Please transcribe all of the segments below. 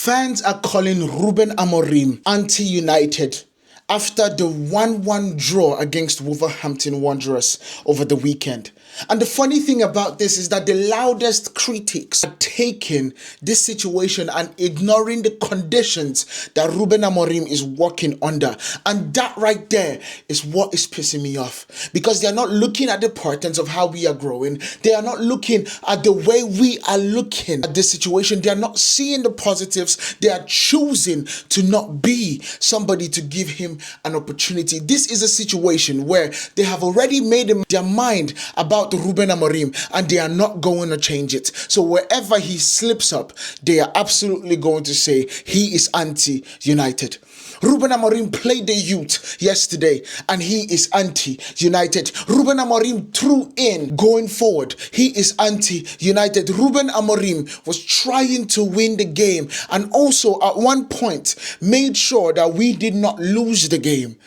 Fans are calling Rúben Amorim anti-United after the 1-1 draw against Wolverhampton Wanderers over the weekend. And the funny thing about this is that the loudest critics are taking this situation and ignoring the conditions that Rúben Amorim is working under. And that right there is what is pissing me off. Because they are not looking at the importance of how we are growing. They are not looking at the way we are looking at this situation. They are not seeing the positives. They are choosing to not be somebody to give him an opportunity. This is a situation where they have already made their mind about Rúben Amorim and they are not going to change it. So wherever he slips up, they are absolutely going to say he is anti-United. Rúben Amorim played the youth yesterday and he is anti-United. Rúben Amorim threw in going forward. He is anti-United. Rúben Amorim was trying to win the game and also at one point made sure that we did not lose the game.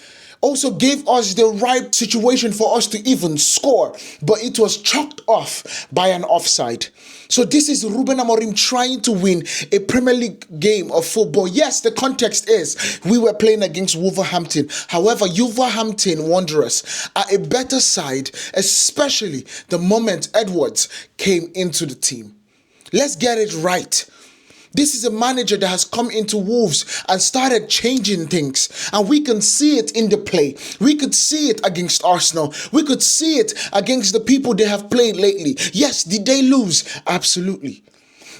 Also gave us the right situation for us to even score, but it was chalked off by an offside. So this is Rúben Amorim trying to win a Premier League game of football. Yes, the context is we were playing against Wolverhampton. However, Wolverhampton Wanderers are a better side, especially the moment Edwards came into the team. Let's get it right. This is a manager that has come into Wolves and started changing things. And we can see it in the play. We could see it against Arsenal. We could see it against the people they have played lately. Yes, did they lose? Absolutely.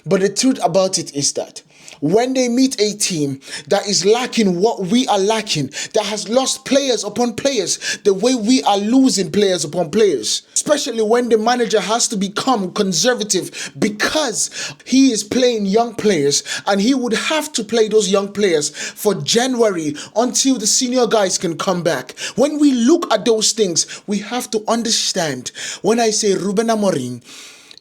But the truth about it is that when they meet a team that is lacking what we are lacking, that has lost players upon players, the way we are losing players upon players, especially when the manager has to become conservative because he is playing young players and he would have to play those young players for January until the senior guys can come back. When we look at those things, we have to understand when I say Rúben Amorim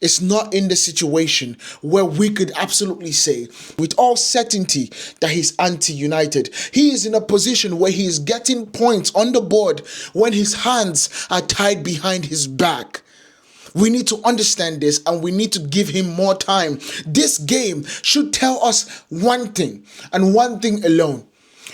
is not in the situation where we could absolutely say with all certainty that he's anti-United. He is in a position where he is getting points on the board when his hands are tied behind his back. We need to understand this and we need to give him more time. This game should tell us one thing and one thing alone.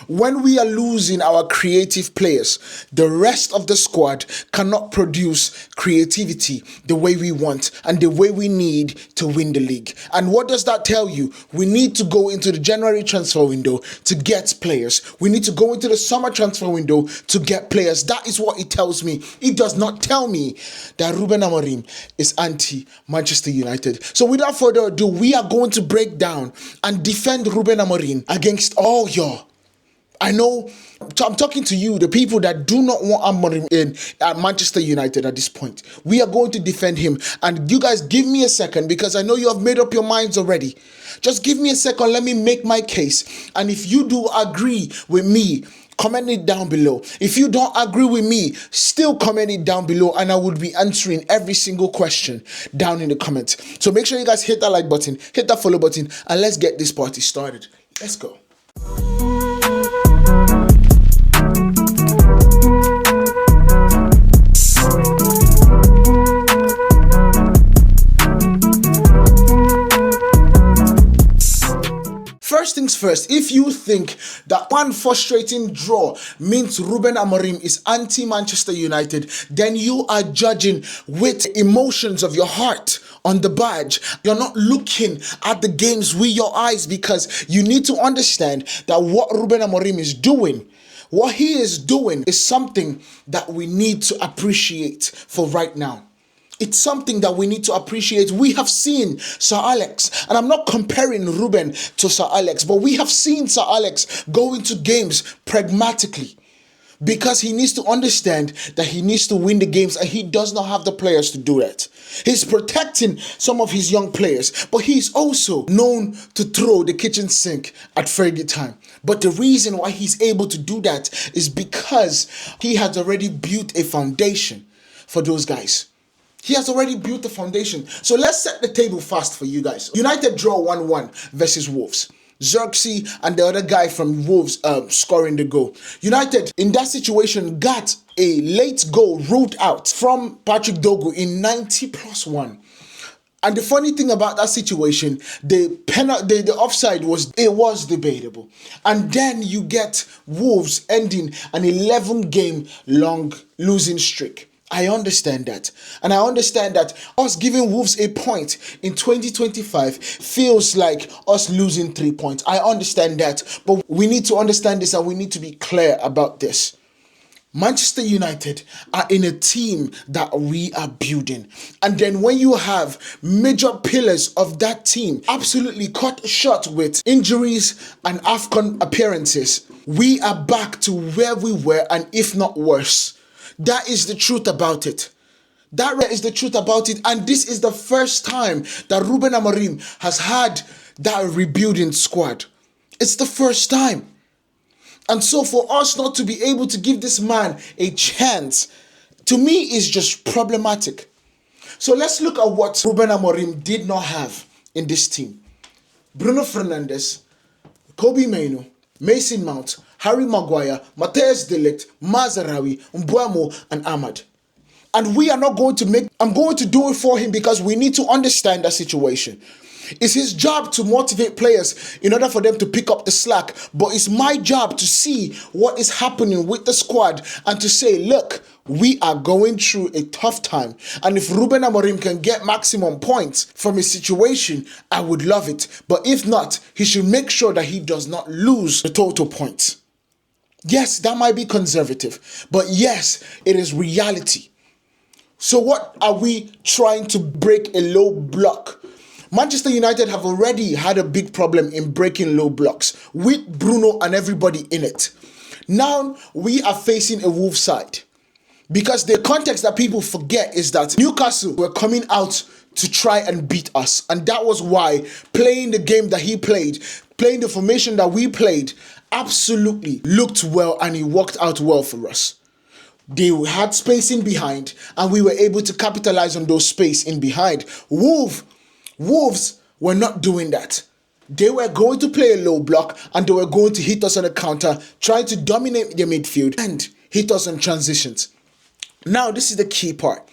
When we are losing our creative players, the rest of the squad cannot produce creativity the way we want and the way we need to win the league. And what does that tell you? We need to go into the January transfer window to get players. We need to go into the summer transfer window to get players. That is what it tells me. It does not tell me that Rúben Amorim is anti-Manchester United. So without further ado, we are going to break down and defend Rúben Amorim against all y'all. I know I'm talking to you, the people that do not want Amorim in at Manchester United at this point. We are going to defend him. And you guys give me a second because I know you have made up your minds already. Just give me a second. Let me make my case. And if you do agree with me, comment it down below. If you don't agree with me, still comment it down below and I will be answering every single question down in the comments. So make sure you guys hit that like button, hit that follow button, and let's get this party started. Let's go. First things first, if you think that one frustrating draw means Rúben Amorim is anti-Manchester United, then you are judging with emotions of your heart on the badge. You're not looking at the games with your eyes because you need to understand that what Rúben Amorim is doing, what he is doing is something that we need to appreciate for right now. It's something that we need to appreciate. We have seen Sir Alex, and I'm not comparing Rúben to Sir Alex, but we have seen Sir Alex go into games pragmatically because he needs to understand that he needs to win the games and he does not have the players to do that. He's protecting some of his young players, but he's also known to throw the kitchen sink at Fergie time. But the reason why he's able to do that is because he has already built a foundation for those guys. He has already built the foundation. So let's set the table fast for you guys. United draw 1-1 versus Wolves. Zirkzee and the other guy from Wolves scoring the goal. United, in that situation, got a late goal ruled out from Patrick Dogu in 90+1. And the funny thing about that situation, the offside was debatable. And then you get Wolves ending an 11-game long losing streak. I understand that. And I understand that us giving Wolves a point in 2025 feels like us losing 3 points. I understand that. But we need to understand this and we need to be clear about this. Manchester United are in a team that we are building. And then when you have major pillars of that team absolutely cut short with injuries and AFCON appearances, we are back to where we were and if not worse. That is the truth about it. That is the truth about it. And this is the first time that Rúben Amorim has had that rebuilding squad. It's the first time. And so for us not to be able to give this man a chance, to me, is just problematic. So let's look at what Rúben Amorim did not have in this team. Bruno Fernandes, Kobbie Mainoo, Mason Mount, Harry Maguire, Matthijs de Ligt, Mazraoui, Mbeumo, and Ahmad. And we are not going to I'm going to do it for him because we need to understand that situation. It's his job to motivate players in order for them to pick up the slack. But it's my job to see what is happening with the squad and to say, look, we are going through a tough time. And if Rúben Amorim can get maximum points from his situation, I would love it. But if not, he should make sure that he does not lose the total points. Yes, that might be conservative. But yes, it is reality. So what are we trying to break a low block? Manchester United have already had a big problem in breaking low blocks with Bruno and everybody in it. Now we are facing a Wolves side. Because the context that people forget is that Newcastle were coming out to try and beat us. And that was why playing the game that he played, playing the formation that we played, absolutely looked well and it worked out well for us. They had space in behind and we were able to capitalize on those space in behind. Wolves were not doing that. They were going to play a low block and they were going to hit us on a counter, trying to dominate the midfield and hit us on transitions. Now, this is the key part.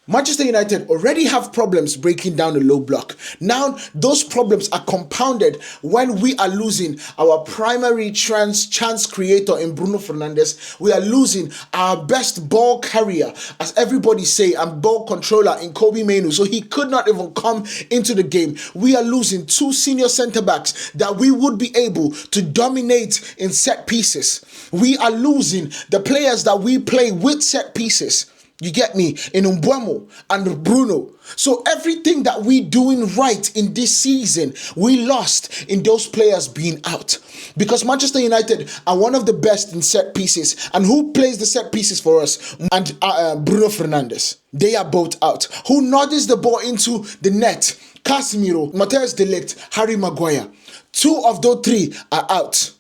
Manchester United already have problems breaking down the low block. Now, those problems are compounded when we are losing our primary chance creator in Bruno Fernandes. We are losing our best ball carrier, as everybody say, and ball controller in Kobbie Mainoo. So he could not even come into the game. We are losing two senior centre-backs that we would be able to dominate in set pieces. We are losing the players that we play with set pieces. You get me? In Mbeumo and Bruno. So everything that we doing right in this season, we lost in those players being out. Because Manchester United are one of the best in set pieces. And who plays the set pieces for us? And Bruno Fernandes. They are both out. Who nods the ball into the net? Casemiro, Matthijs de Ligt, Harry Maguire. Two of those three are out.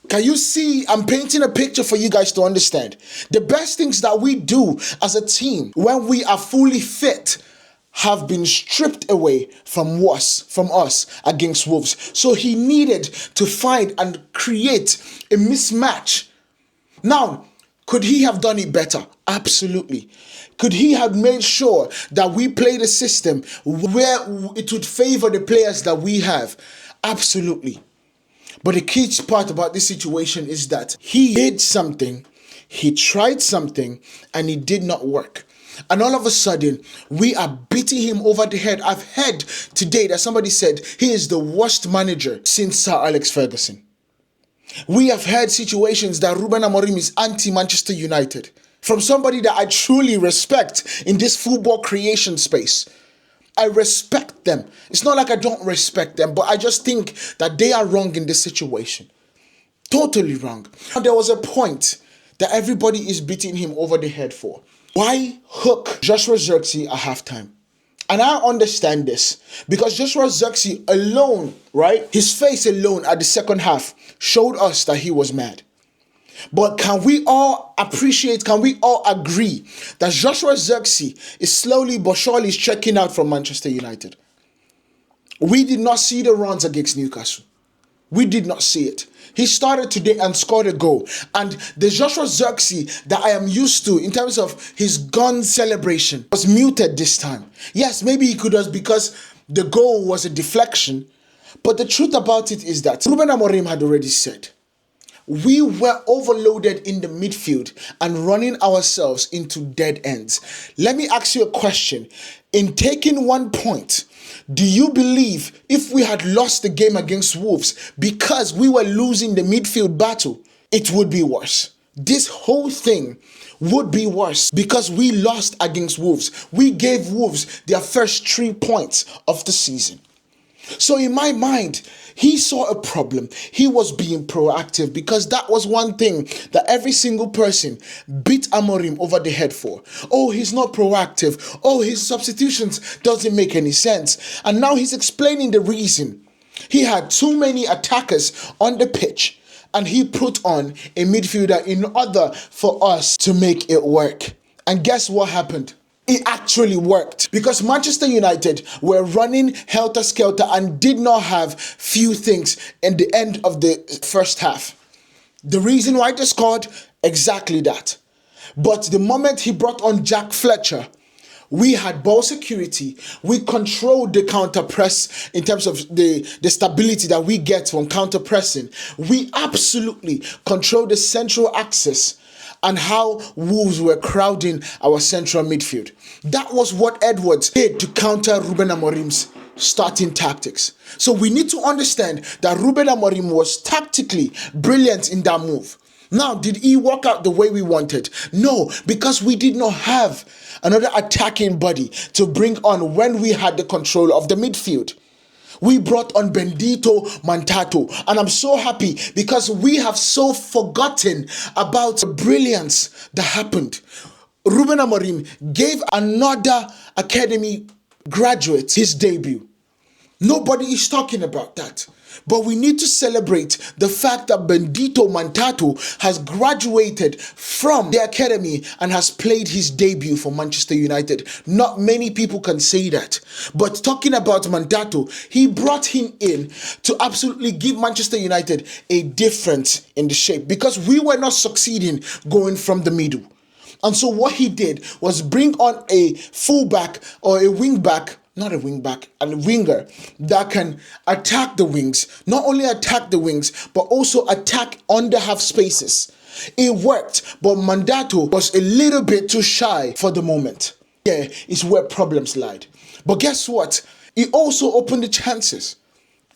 Can you see? I'm painting a picture for you guys to understand. The best things that we do as a team when we are fully fit have been stripped away from us against Wolves. So he needed to find and create a mismatch. Now, could he have done it better? Absolutely. Could he have made sure that we played a system where it would favor the players that we have? Absolutely. But the key part about this situation is that he did something, he tried something, and it did not work. And all of a sudden, we are beating him over the head. I've heard today that somebody said he is the worst manager since Sir Alex Ferguson. We have heard situations that Rúben Amorim is anti-Manchester United. From somebody that I truly respect in this football creation space. I respect them. It's not like I don't respect them, but I just think that they are wrong in this situation. Totally wrong. And there was a point that everybody is beating him over the head for. Why hook Joshua Zirkzee at halftime? And I understand this because Joshua Zirkzee alone, right? His face alone at the second half showed us that he was mad. But can we all appreciate, can we all agree that Joshua Zirkzee is slowly but surely checking out from Manchester United? We did not see the runs against Newcastle. We did not see it. He started today and scored a goal. And the Joshua Zirkzee that I am used to in terms of his gun celebration was muted this time. Yes, maybe he could have because the goal was a deflection. But the truth about it is that Rúben Amorim had already said, we were overloaded in the midfield and running ourselves into dead ends. Let me ask you a question. In taking 1 point, do you believe if we had lost the game against Wolves because we were losing the midfield battle, it would be worse? This whole thing would be worse because we lost against Wolves. We gave Wolves their first 3 points of the season. So in my mind, he saw a problem. He was being proactive because that was one thing that every single person beat Amorim over the head for. Oh, he's not proactive. Oh, his substitutions doesn't make any sense. And now he's explaining the reason. He had too many attackers on the pitch and he put on a midfielder in order for us to make it work. And guess what happened? It actually worked because Manchester United were running helter-skelter and did not have few things in the end of the first half. The reason why they scored? Exactly that. But the moment he brought on Jack Fletcher, we had ball security. We controlled the counter press in terms of the stability that we get from counter pressing. We absolutely controlled the central axis and how Wolves were crowding our central midfield. That was what Edwards did to counter Rúben Amorim's starting tactics. So we need to understand that Rúben Amorim was tactically brilliant in that move. Now, did he work out the way we wanted? No, because we did not have another attacking body to bring on when we had the control of the midfield. We brought on Bendito Mantato, and I'm so happy because we have so forgotten about the brilliance that happened. Rúben Amorim gave another academy graduate his debut. Nobody is talking about that. But we need to celebrate the fact that Bendito Mantato has graduated from the academy and has played his debut for Manchester United. Not many people can say that. But talking about Mantato, he brought him in to absolutely give Manchester United a difference in the shape because we were not succeeding going from the middle. And so what he did was bring on a fullback or a wing-back, not a wing-back, and a winger that can attack the wings. Not only attack the wings, but also attack on the half spaces. It worked, but Mandato was a little bit too shy for the moment. Yeah, it's where problems lied. But guess what? It also opened the chances.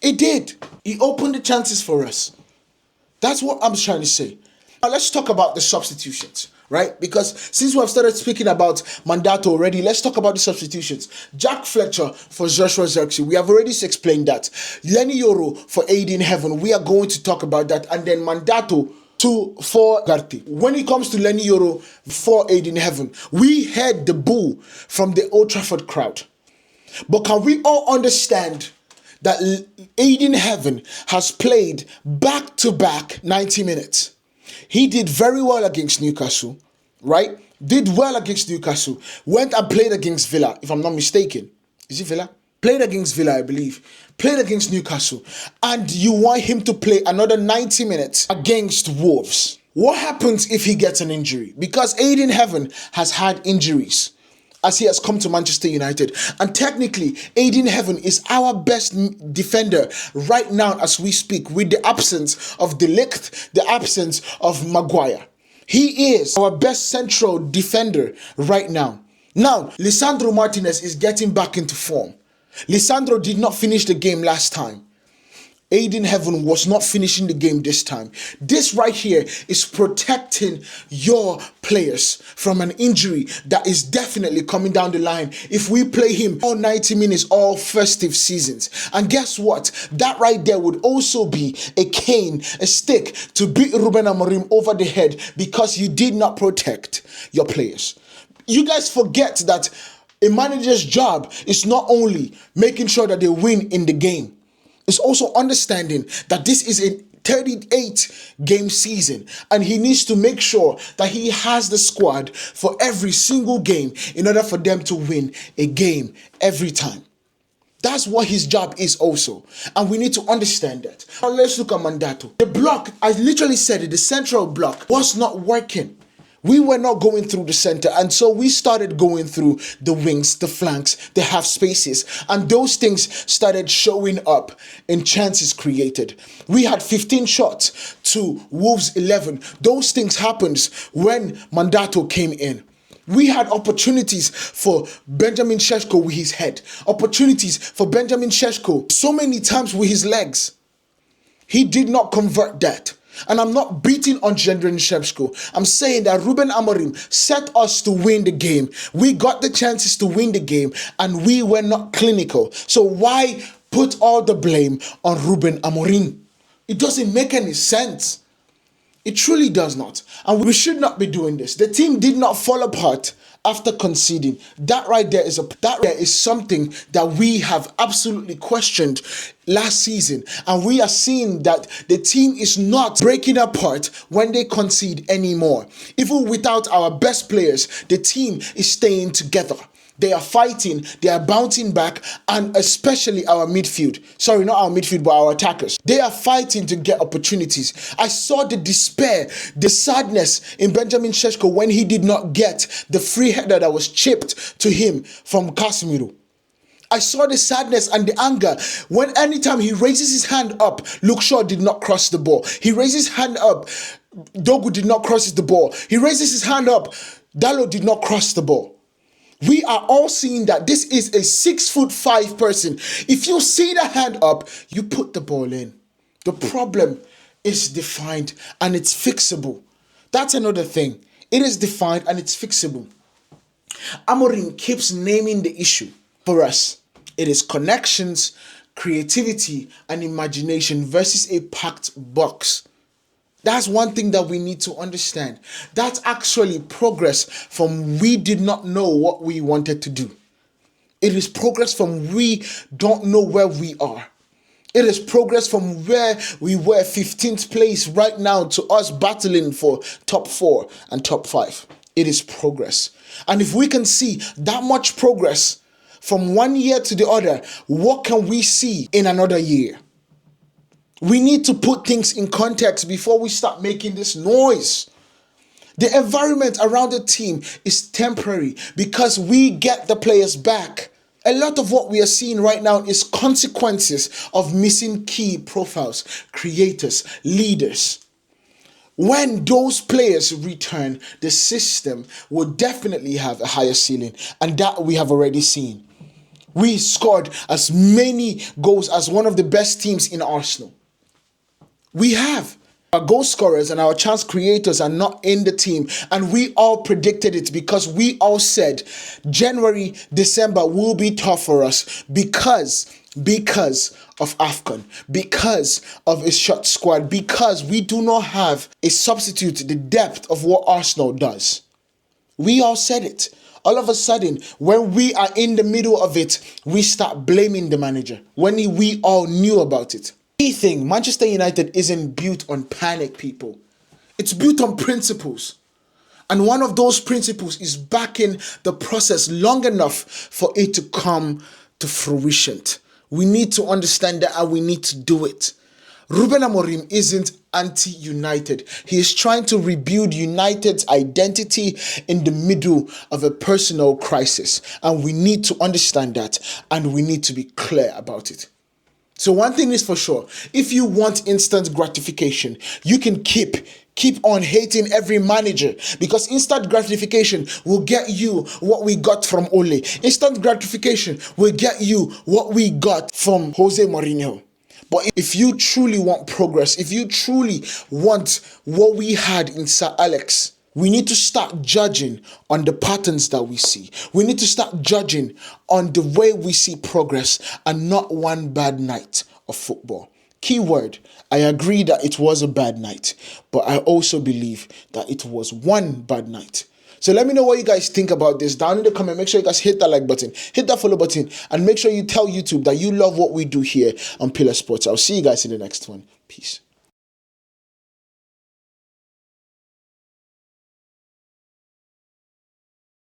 It did. It opened the chances for us. That's what I'm trying to say. Now let's talk about the substitutions, right? Because since we have started speaking about Mandato already, let's talk about the substitutions. Jack Fletcher for Joshua Zirkzee. We have already explained that. Leny Yoro for Aid in Heaven. We are going to talk about that. And then Mandato for Garty. When it comes to Leny Yoro for Aid in Heaven, we heard the boo from the Old Trafford crowd. But can we all understand that Aid in Heaven has played back-to-back 90 minutes? He did very well against Newcastle, right? Did well against Newcastle. Went and played against Villa, if I'm not mistaken. Is it Villa? Played against Villa, I believe. Played against Newcastle. And you want him to play another 90 minutes against Wolves. What happens if he gets an injury? Because Aid in Heaven has had injuries as he has come to Manchester United. And technically, Aid in Heaven is our best defender right now as we speak, with the absence of the Ligt, the absence of Maguire. He is our best central defender right now. Now, Lisandro Martinez is getting back into form. Lisandro did not finish the game last time. Aid in Heaven was not finishing the game this time. This right here is protecting your players from an injury that is definitely coming down the line if we play him all 90 minutes, all festive seasons. And guess what? That right there would also be a cane, a stick to beat Rúben Amorim over the head because you did not protect your players. You guys forget that a manager's job is not only making sure that they win in the game. It's also understanding that this is a 38-game season and he needs to make sure that he has the squad for every single game in order for them to win a game every time. That's what his job is also. And we need to understand that. Now let's look at Mandato. The block, I literally said it, the central block was not working. We were not going through the center, and so we started going through the wings, the flanks, the half spaces, and those things started showing up in chances created. We had 15 shots to Wolves 11. Those things happened when Mandato came in. We had opportunities for Benjamin Šeško with his head, opportunities for Benjamin Šeško so many times with his legs. He did not convert that. And I'm not beating on Benjamin Šeško. I'm saying that Rúben Amorim set us to win the game. We got the chances to win the game and we were not clinical. So why put all the blame on Rúben Amorim? It doesn't make any sense. It truly does not. And we should not be doing this. The team did not fall apart after conceding. That right there is something that we have absolutely questioned last season. And we are seeing that the team is not breaking apart when they concede anymore. Even without our best players, the team is staying together. They are fighting, they are bouncing back, and especially our midfield. Sorry, not our midfield, but our attackers. They are fighting to get opportunities. I saw the despair, the sadness in Benjamin Šeško when he did not get the free header that was chipped to him from Casemiro. I saw the sadness and the anger when anytime he raises his hand up, Luke Shaw did not cross the ball. He raises his hand up, Dogu did not cross the ball. He raises his hand up, Dalot did not cross the ball. We are all seeing that this is a 6'5" person. If you see the hand up, you put the ball in. The problem is defined and it's fixable. That's another thing. It is defined and it's fixable. Amorim keeps naming the issue for us. It is connections, creativity, and imagination versus a packed box. That's one thing that we need to understand. That's actually progress from we did not know what we wanted to do. It is progress from we don't know where we are. It is progress from where we were 15th place right now to us battling for top 4 and top 5. It is progress. And if we can see that much progress from one year to the other, what can we see in another year? We need to put things in context before we start making this noise. The environment around the team is temporary because we get the players back. A lot of what we are seeing right now is consequences of missing key profiles, creators, leaders. When those players return, the system will definitely have a higher ceiling, and that we have already seen. We scored as many goals as one of the best teams in Arsenal. We have. Our goal scorers and our chance creators are not in the team, and we all predicted it because we all said January, December will be tough for us because of AFCON, because of a short squad, because we do not have a substitute the depth of what Arsenal does. We all said it. All of a sudden, when we are in the middle of it, we start blaming the manager when we all knew about it. Key thing, Manchester United isn't built on panic, people. It's built on principles. And one of those principles is backing the process long enough for it to come to fruition. We need to understand that and we need to do it. Rúben Amorim isn't anti-United. He is trying to rebuild United's identity in the middle of a personal crisis. And we need to understand that and we need to be clear about it. So one thing is for sure, if you want instant gratification, you can keep on hating every manager because instant gratification will get you what we got from Ole. Instant gratification will get you what we got from Jose Mourinho. But if you truly want progress, if you truly want what we had in Sir Alex, we need to start judging on the patterns that we see. We need to start judging on the way we see progress and not one bad night of football. Keyword, I agree that it was a bad night, but I also believe that it was one bad night. So let me know what you guys think about this down in the comment. Make sure you guys hit that like button, hit that follow button, and make sure you tell YouTube that you love what we do here on Pillah Sports. I'll see you guys in the next one. Peace.